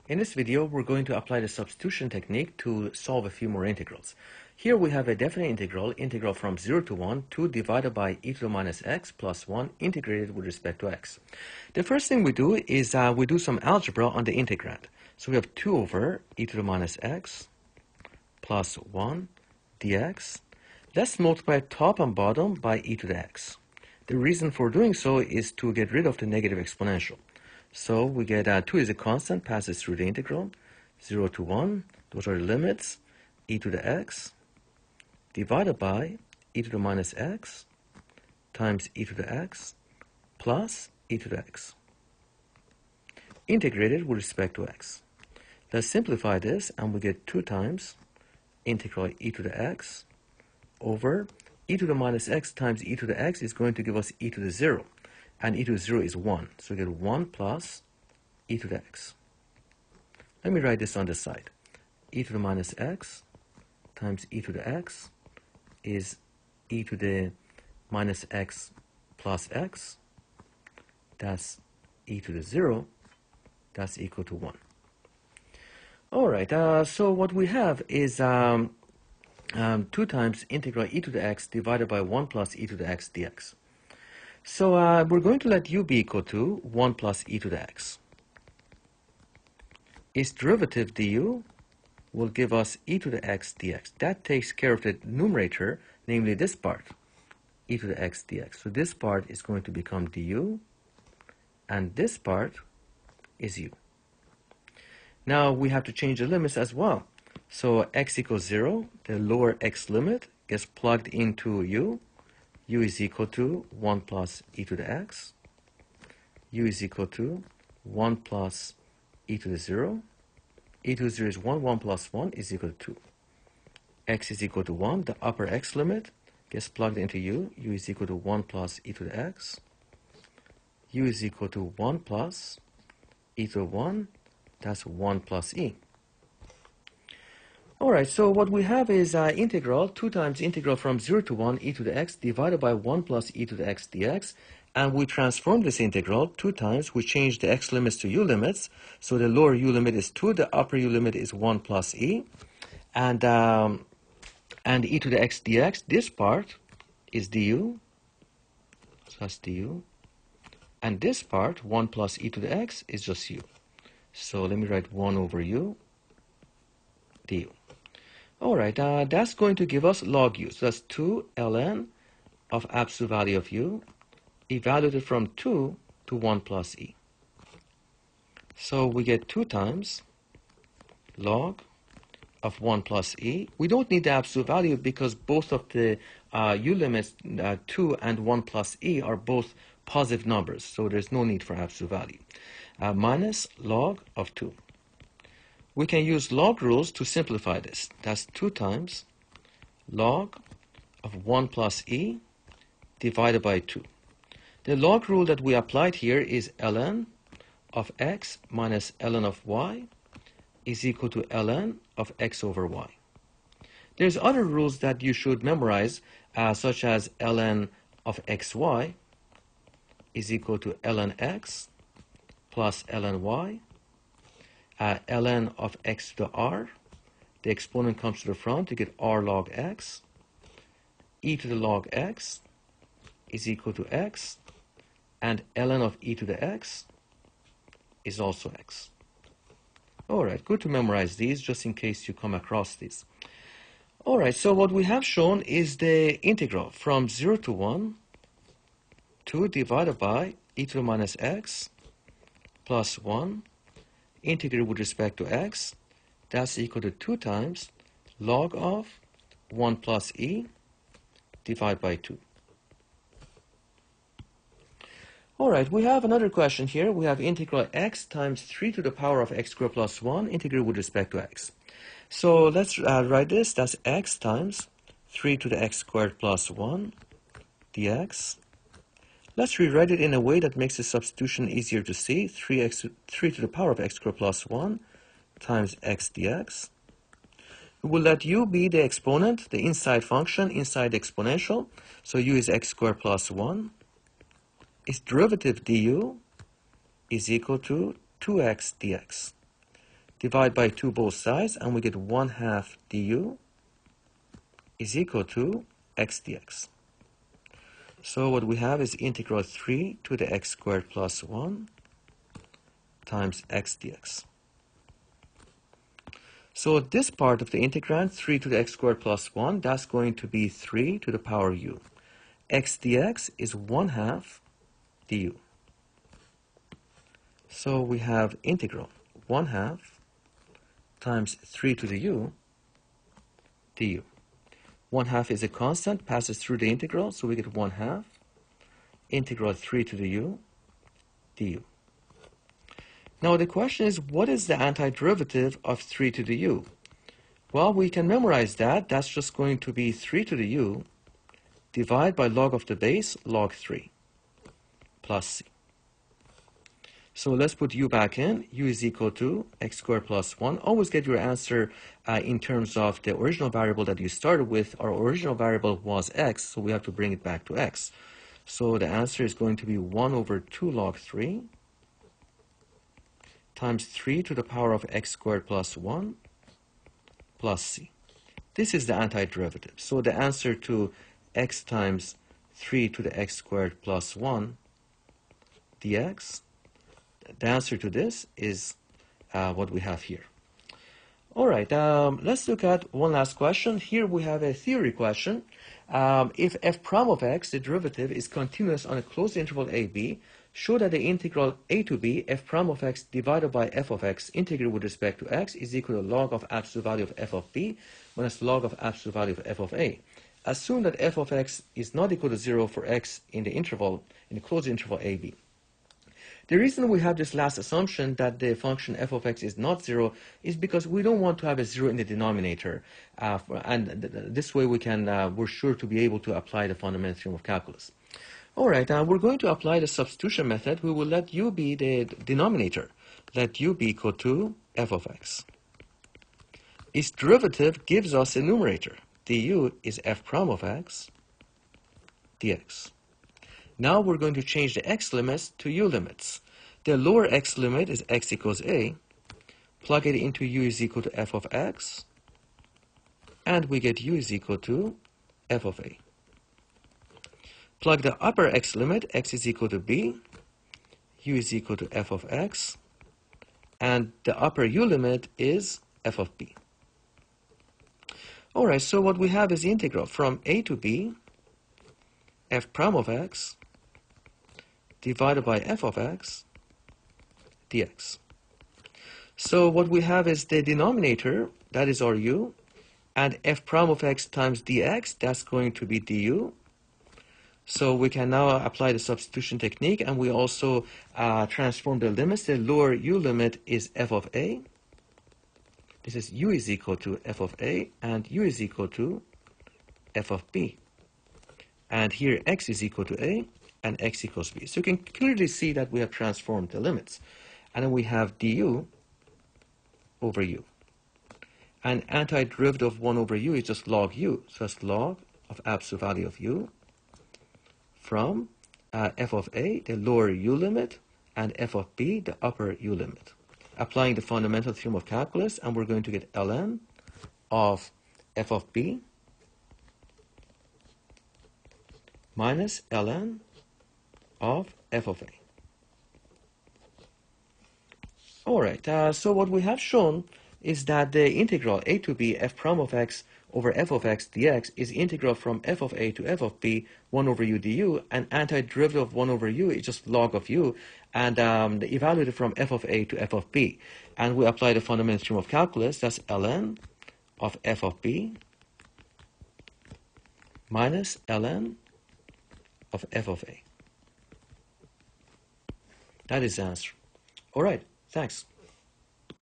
In this video, we're going to apply the substitution technique to solve a few more integrals. Here we have a definite integral from 0 to 1, 2 divided by e to the minus x plus 1 integrated with respect to x. The first thing we do is we do some algebra on the integrand. So we have 2 over e to the minus x plus 1 dx. Let's multiply top and bottom by e to the x. The reason for doing so is to get rid of the negative exponential. So we get 2 is a constant, passes through the integral, 0 to 1, those are the limits, e to the x, divided by e to the minus x times e to the x plus e to the x, integrated with respect to x. Let's simplify this, and we get 2 times integral e to the x over e to the minus x times e to the x is going to give us e to the 0. And e to the 0 is 1. So we get 1 plus e to the x. Let me write this on the side. E to the minus x times e to the x is e to the minus x plus x. That's e to the 0. That's equal to 1. All right, so what we have is 2 times integral e to the x divided by 1 plus e to the x dx. So we're going to let u be equal to 1 plus e to the x. Its derivative du will give us e to the x dx. That takes care of the numerator, namely this part, e to the x dx. So this part is going to become du, and this part is u. Now we have to change the limits as well. So x equals 0, the lower x limit gets plugged into u. U is equal to 1 plus e to the x. U is equal to 1 plus e to the 0. E to the 0 is 1. 1 plus 1 is equal to 2. X is equal to 1. The upper x limit gets plugged into u. U is equal to 1 plus e to the x. U is equal to 1 plus e to the 1. That's 1 plus e. All right, so what we have is integral, 2 times integral from 0 to 1 e to the x divided by 1 plus e to the x dx. And we transform this integral 2 times. We change the x limits to u limits. So the lower u limit is 2, the upper u limit is 1 plus e. And e to the x dx, this part is du. So that's du. And this part, 1 plus e to the x, is just u. So let me write 1 over u du. All right, that's going to give us log u. So that's 2 ln of absolute value of u, evaluated from 2 to 1 plus e. So we get 2 times log of 1 plus e. We don't need the absolute value because both of the u limits, 2 and 1 plus e, are both positive numbers. So there's no need for absolute value. Minus log of 2. We can use log rules to simplify this. That's 2 times log of 1 plus e divided by 2. The log rule that we applied here is ln of x minus ln of y is equal to ln of x over y. There's other rules that you should memorize, such as ln of xy is equal to ln x plus ln y. Ln of x to the r, the exponent comes to the front, you get r log x. E to the log x is equal to x, and ln of e to the x is also x. All right, good to memorize these just in case you come across these. All right, so what we have shown is the integral from 0 to 1, 2 divided by e to the minus x plus 1, integrated with respect to x. That's equal to 2 times log of 1 plus e divided by 2. All right, we have another question here. We have integral x times 3 to the power of x squared plus 1 integrated with respect to x. So let's write this. That's x times 3 to the x squared plus 1 dx. Let's rewrite it in a way that makes the substitution easier to see. 3 to the power of x squared plus 1 times x dx. We will let u be the exponent, the inside function, inside the exponential. So u is x squared plus 1. Its derivative du is equal to 2x dx. divide by 2 both sides, and we get 1/2 du is equal to x dx. So what we have is integral 3 to the x squared plus 1 times x dx. So this part of the integrand, 3 to the x squared plus 1, that's going to be 3 to the power u. X dx is 1/2 du. So we have integral 1/2 times 3 to the u du. 1/2 is a constant, passes through the integral, so we get 1/2 integral 3 to the u du. Now the question is, what is the antiderivative of 3 to the u? Well, we can memorize that. That's just going to be 3 to the u divided by log of the base, log 3, plus c. So let's put u back in. U is equal to x squared plus 1. Always get your answer in terms of the original variable that you started with. Our original variable was x, so we have to bring it back to x. So the answer is going to be 1 over 2 log 3 times 3 to the power of x squared plus 1 plus c. This is the antiderivative. So the answer to x times 3 to the x squared plus 1 dx, the answer to this is what we have here. All right, let's look at one last question. Here we have a theory question. If f prime of x, the derivative, is continuous on a closed interval a, b, show that the integral a to b f prime of x divided by f of x integrated with respect to x is equal to log of absolute value of f of b minus log of absolute value of f of a. Assume that f of x is not equal to 0 for x in the interval, in the closed interval a, b. The reason we have this last assumption that the function f of x is not 0 is because we don't want to have a 0 in the denominator. This way we're sure to be able to apply the fundamental theorem of calculus. All right, we're going to apply the substitution method. We will let u be the denominator. Let u be equal to f of x. Its derivative gives us a numerator. Du is f prime of x dx. Now we're going to change the x limits to u limits. The lower x limit is x equals a. Plug it into u is equal to f of x. And we get u is equal to f of a. Plug the upper x limit, x is equal to b. U is equal to f of x. And the upper u limit is f of b. All right, so what we have is the integral from a to b, f prime of x divided by f of x dx. So what we have is the denominator, that is our u, and f prime of x times dx, that's going to be du. So we can now apply the substitution technique, and we also transform the limits. The lower u limit is f of a. This is u is equal to f of a, and u is equal to f of b. And here x is equal to a, and x equals b. So you can clearly see that we have transformed the limits. And then we have du over u. And antiderivative of 1 over u is just log u. So that's log of absolute value of u from f of a, the lower u limit, and f of b, the upper u limit. Applying the fundamental theorem of calculus, and we're going to get ln of f of b minus ln of f of a. All right, so what we have shown is that the integral a to b f prime of x over f of x dx is integral from f of a to f of b, 1 over u du, and antiderivative of 1 over u is just log of u, and evaluated from f of a to f of b. And we apply the fundamental theorem of calculus, that's ln of f of b minus ln of f of a. That is the answer. All right, thanks.